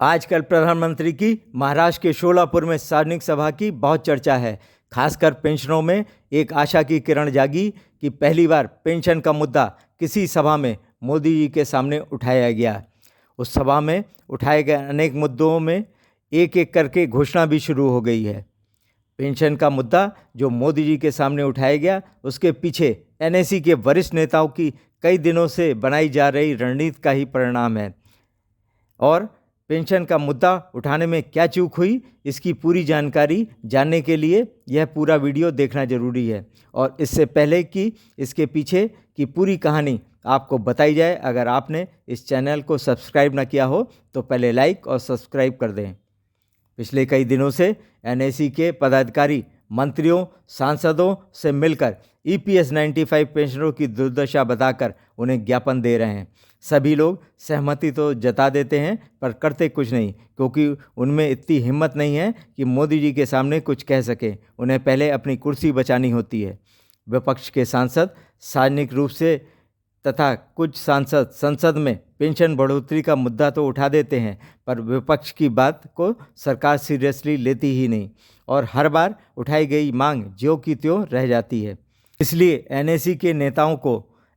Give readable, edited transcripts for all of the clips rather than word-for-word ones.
आजकल प्रधानमंत्री की महाराष्ट्र के शोलापुर में सार्वजनिक सभा की बहुत चर्चा है। खासकर पेंशनों में एक आशा की किरण जागी कि पहली बार पेंशन का मुद्दा किसी सभा में मोदी जी के सामने उठाया गया। उस सभा में उठाए गए अनेक मुद्दों में एक एक करके घोषणा भी शुरू हो गई है। पेंशन का मुद्दा जो मोदी जी के सामने उठाया गया, उसके पीछे एनएसी के वरिष्ठ नेताओं की कई दिनों से बनाई जा रही रणनीति का ही परिणाम है। और पेंशन का मुद्दा उठाने में क्या चूक हुई, इसकी पूरी जानकारी जानने के लिए यह पूरा वीडियो देखना जरूरी है। और इससे पहले कि इसके पीछे की पूरी कहानी आपको बताई जाए, अगर आपने इस चैनल को सब्सक्राइब ना किया हो तो पहले लाइक और सब्सक्राइब कर दें। पिछले कई दिनों से एनएसी के पदाधिकारी मंत्रियों सांसदों से मिलकर ईपीएस 95 पेंशनरों की दुर्दशा बताकर उन्हें ज्ञापन दे रहे हैं। सभी लोग सहमति तो जता देते हैं पर करते कुछ नहीं, क्योंकि उनमें इतनी हिम्मत नहीं है कि मोदी जी के सामने कुछ कह सकें। उन्हें पहले अपनी कुर्सी बचानी होती है। विपक्ष के सांसद सार्वजनिक रूप से तथा कुछ सांसद संसद में पेंशन बढ़ोतरी का मुद्दा तो उठा देते हैं, पर विपक्ष की बात को सरकार सीरियसली लेती ही नहीं और हर बार उठाई गई मांग ज्यों की त्यों रह जाती है। इसलिए एनएसी के नेताओं को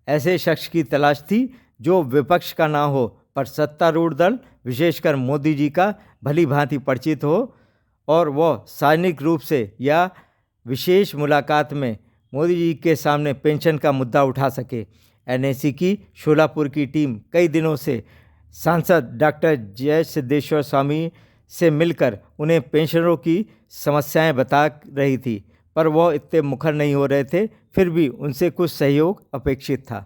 ऐसे शख्स की तलाश थी जो विपक्ष का ना हो पर सत्तारूढ़ दल विशेषकर मोदी जी का भली भांति परिचित हो और वह सार्वजनिक रूप से या विशेष मुलाकात में मोदी जी के सामने पेंशन का मुद्दा उठा सके। एनएसी की शोलापुर की टीम कई दिनों से सांसद डॉक्टर जय सिद्धेश्वर स्वामी से मिलकर उन्हें पेंशनरों की समस्याएं बता रही थी, पर वह इतने मुखर नहीं हो रहे थे। फिर भी उनसे कुछ सहयोग अपेक्षित था।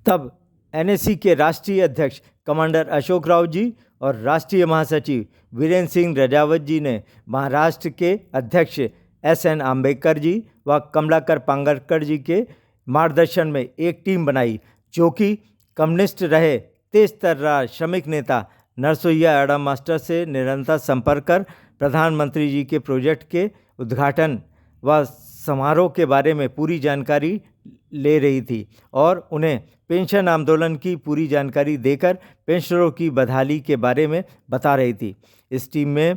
तब एनएसी के राष्ट्रीय अध्यक्ष कमांडर अशोक राव जी और राष्ट्रीय महासचिव वीरेंद्र सिंह रजावत जी ने महाराष्ट्र के अध्यक्ष एसएन आम्बेडकर जी व कमलाकर पांगरकर जी के मार्गदर्शन में एक टीम बनाई, जो कि कम्युनिस्ट रहे तेज तर्रार श्रमिक नेता नरसोइया आडम मास्टर से निरंतर संपर्क कर प्रधानमंत्री जी के प्रोजेक्ट के उद्घाटन व समारोह के बारे में पूरी जानकारी ले रही थी और उन्हें पेंशन आंदोलन की पूरी जानकारी देकर पेंशनरों की बदहाली के बारे में बता रही थी। इस टीम में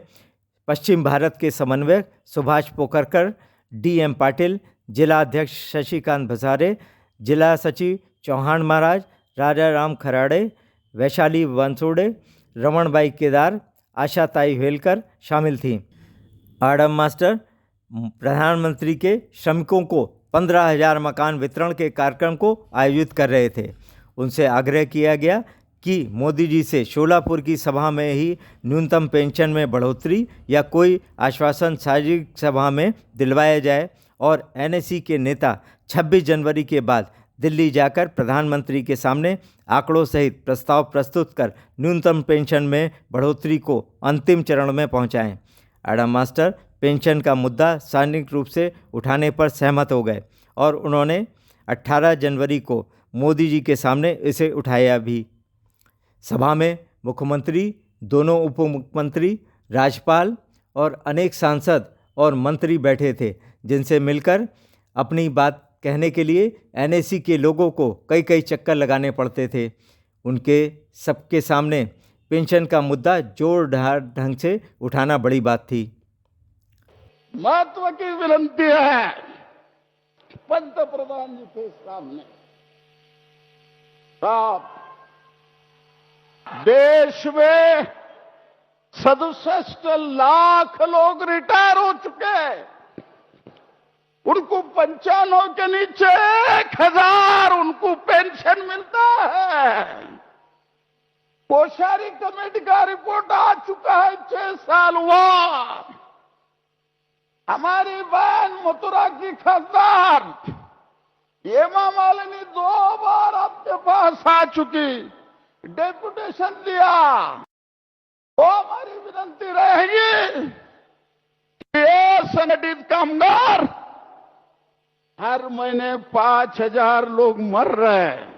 पश्चिम भारत के समन्वयक सुभाष पोखरकर, डीएम पाटिल, जिला अध्यक्ष शशिकांत भसारे, जिला सचिव चौहान महाराज, राजा राम खराड़े, वैशाली वंसोड़े, रमणबाई केदार, आशाताई हेलकर शामिल थीं। आडम मास्टर प्रधानमंत्री के श्रमिकों को 15,000 मकान वितरण के कार्यक्रम को आयोजित कर रहे थे। उनसे आग्रह किया गया कि मोदी जी से शोलापुर की सभा में ही न्यूनतम पेंशन में बढ़ोतरी या कोई आश्वासन सार्वजनिक सभा में दिलवाया जाए और एनएसी के नेता 26 जनवरी के बाद दिल्ली जाकर प्रधानमंत्री के सामने आंकड़ों सहित प्रस्ताव प्रस्तुत कर न्यूनतम पेंशन में बढ़ोतरी को अंतिम चरण में पहुंचाएं। आडम मास्टर पेंशन का मुद्दा सार्वजनिक रूप से उठाने पर सहमत हो गए और उन्होंने 18 जनवरी को मोदी जी के सामने इसे उठाया भी। सभा में मुख्यमंत्री, दोनों उप मुख्यमंत्री, राज्यपाल और अनेक सांसद और मंत्री बैठे थे, जिनसे मिलकर अपनी बात कहने के लिए एनएसी के लोगों को कई कई चक्कर लगाने पड़ते थे। उनके सबके सामने पेंशन का मुद्दा जोरदार ढंग से उठाना बड़ी बात थी। महत्व की विनती है पंतप्रधान जी के सामने, आप देश में 67 लाख लोग रिटायर हो चुके हैं, उनको 95 के नीचे 1,000 उनको पेंशन मिलता है। कोश्यारी कमेटी का रिपोर्ट आ चुका है, 6 साल हुआ। हमारी बहन मथुरा की खासदार हेमा मालिनी 2 बार आपके पास आ चुकी, डेपुटेशन दिया। तो हमारी विनती रहेगी कि ये संगठित कामगार हर महीने 5,000 लोग मर रहे हैं,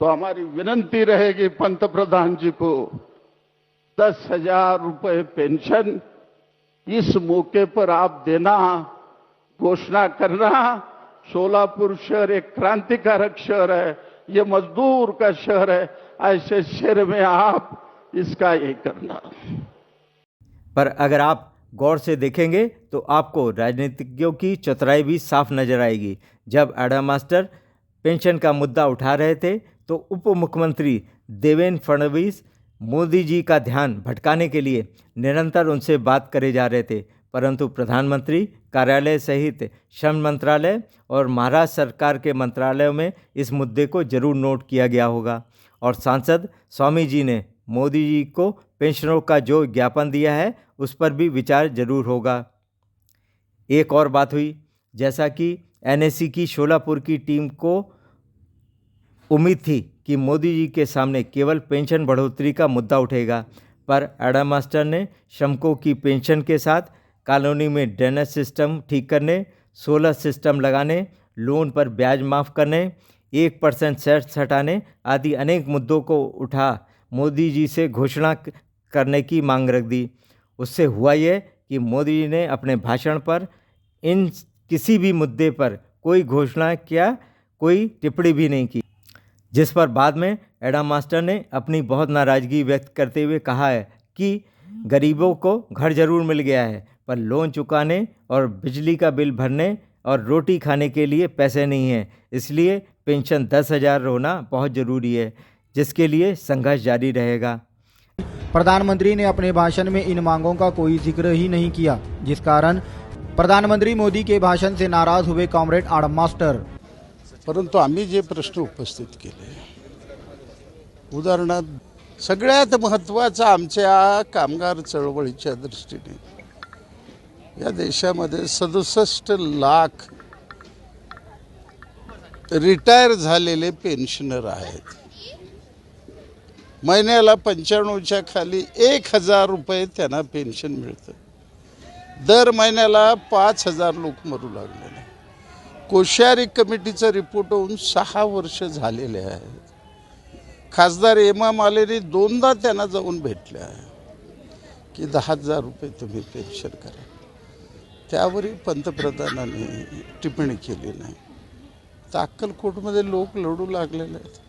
तो हमारी विनती रहेगी पंतप्रधान जी को 10,000 रुपए पेंशन इस मौके पर आप देना, घोषणा करना। शोलापुर शहर एक क्रांतिकारक शहर है, ये मजदूर का शहर है। ऐसे शहर में आप इसका ये करना। पर अगर आप गौर से देखेंगे तो आपको राजनीतिज्ञों की चतुराई भी साफ नजर आएगी। जब एडम मास्टर पेंशन का मुद्दा उठा रहे थे तो उप मुख्यमंत्री देवेंद्र फडणवीस मोदी जी का ध्यान भटकाने के लिए निरंतर उनसे बात करे जा रहे थे, परंतु प्रधानमंत्री कार्यालय सहित श्रम मंत्रालय और महाराष्ट्र सरकार के मंत्रालयों में इस मुद्दे को जरूर नोट किया गया होगा और सांसद स्वामी जी ने मोदी जी को पेंशनरों का जो ज्ञापन दिया है उस पर भी विचार जरूर होगा। एक और बात हुई, जैसा कि एनएसी की शोलापुर की टीम को उम्मीद थी कि मोदी जी के सामने केवल पेंशन बढ़ोतरी का मुद्दा उठेगा, पर एडम मास्टर ने श्रमिकों की पेंशन के साथ कॉलोनी में ड्रेनेज सिस्टम ठीक करने, सोलर सिस्टम लगाने, लोन पर ब्याज माफ़ करने, 1% सेस हटाने आदि अनेक मुद्दों को उठा मोदी जी से घोषणा करने की मांग रख दी। उससे हुआ ये कि मोदी जी ने अपने भाषण पर इन किसी भी मुद्दे पर कोई घोषणा क्या कोई टिप्पणी भी नहीं की, जिस पर बाद में एडम मास्टर ने अपनी बहुत नाराज़गी व्यक्त करते हुए कहा है कि गरीबों को घर जरूर मिल गया है पर लोन चुकाने और बिजली का बिल भरने और रोटी खाने के लिए पैसे नहीं हैं, इसलिए पेंशन 10,000 होना बहुत ज़रूरी है, जिसके लिए संघर्ष जारी रहेगा। प्रधानमंत्री ने अपने भाषण में इन मांगों का कोई जिक्र ही नहीं किया, जिस कारण प्रधानमंत्री मोदी के भाषण से नाराज हुए कॉम्रेड एडम मास्टर। परंतु आम्ही जे प्रश्न उपस्थित केले, उदाहरणार्थ सगळ्यात महत्त्वाचं आमच्या कामगार चळवळीच्या दृष्टीने या देशामध्ये 67 लाख रिटायर झालेले पेन्शनर आहेत। महिन्याला 95च्या खाली 1,000 रुपये त्यांना पेन्शन मिळतं। दर महिन्याला 5,000 लोक मरू लागलेले। कोश्यारी कमिटीचा रिपोर्ट होऊन 6 वर्ष झालेले आहेत। खासदार हेमा मालिनी 2दा त्यांना जाऊन भेटले आहे की 10,000 रुपये तुम्ही पेन्शन करा। त्यावरही पंतप्रधानांनी टिप्पणी केली नाही। तर अक्कलकोटमध्ये लोक लढू लागलेले आहेत।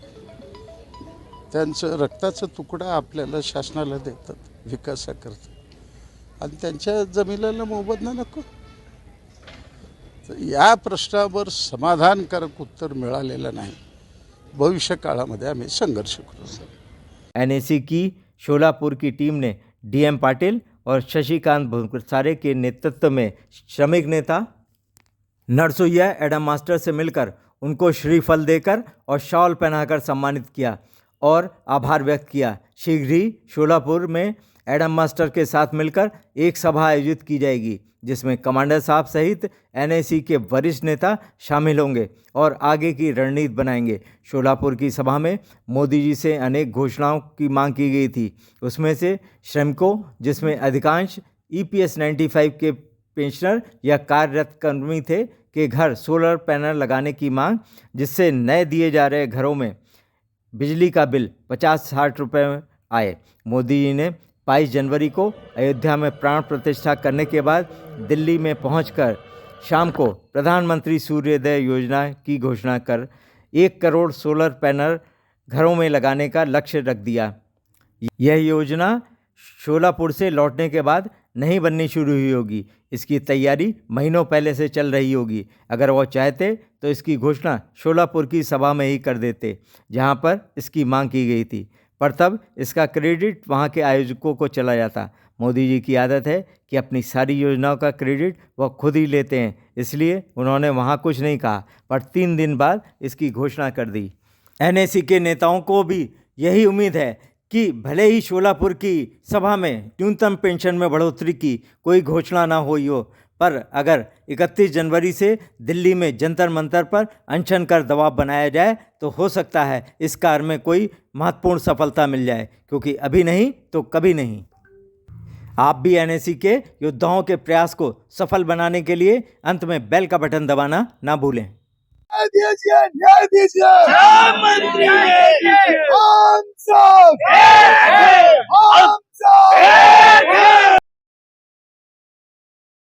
त्यांचं रक्ताचा तुकडा आपल्याला शासनाला देतात विकासाकरता आणि त्यांच्या जमिनीला मोबदला नको। तर या प्रश्नावर समाधानकारक उत्तर मिळालेलं नाही। भविष्य काळामध्ये आम्ही संघर्ष करू। एनएसी की शोलापुर की टीम ने डीएम पाटिल और शशिकांत भुसारे के नेतृत्व में श्रमिक नेता नरसोइया एडम मास्टर से मिलकर उनको श्रीफल देकर और शॉल पहनाकर सम्मानित किया और आभार व्यक्त किया। शीघ्र ही शोलापुर में एडम मास्टर के साथ मिलकर एक सभा आयोजित की जाएगी, जिसमें कमांडर साहब सहित एनएसी के वरिष्ठ नेता शामिल होंगे और आगे की रणनीति बनाएंगे। शोलापुर की सभा में मोदी जी से अनेक घोषणाओं की मांग की गई थी। उसमें से श्रमिकों, जिसमें अधिकांश EPS 95 के पेंशनर या कार्यरत कर्मी थे, के घर सोलर पैनल लगाने की मांग, जिससे नए दिए जा रहे घरों में बिजली का बिल 50-60 रुपये आए। मोदी जी ने 22 जनवरी को अयोध्या में प्राण प्रतिष्ठा करने के बाद दिल्ली में पहुंचकर शाम को प्रधानमंत्री सूर्योदय योजना की घोषणा कर 1 करोड़ सोलर पैनल घरों में लगाने का लक्ष्य रख दिया। यह योजना शोलापुर से लौटने के बाद नहीं बननी शुरू हुई होगी। इसकी तैयारी महीनों पहले से चल रही होगी। अगर वो चाहते तो इसकी घोषणा शोलापुर की सभा में ही कर देते, जहां पर इसकी मांग की गई थी, पर तब इसका क्रेडिट वहां के आयोजकों को चला जाता। मोदी जी की आदत है कि अपनी सारी योजनाओं का क्रेडिट वह खुद ही लेते हैं, इसलिए उन्होंने वहां कुछ नहीं कहा, पर 3 दिन बाद इसकी घोषणा कर दी। एनएसी के नेताओं को भी यही उम्मीद है कि भले ही शोलापुर की सभा में न्यूनतम पेंशन में बढ़ोतरी की कोई घोषणा ना हुई हो, पर अगर 31 जनवरी से दिल्ली में जंतर मंतर पर अनशन कर दबाव बनाया जाए तो हो सकता है इस कार्य में कोई महत्वपूर्ण सफलता मिल जाए, क्योंकि अभी नहीं तो कभी नहीं। आप भी एनएसी के योद्धाओं के प्रयास को सफल बनाने के लिए अंत में बेल का बटन दबाना ना भूलें। न्याय दीजिए, न्याय दीजिए।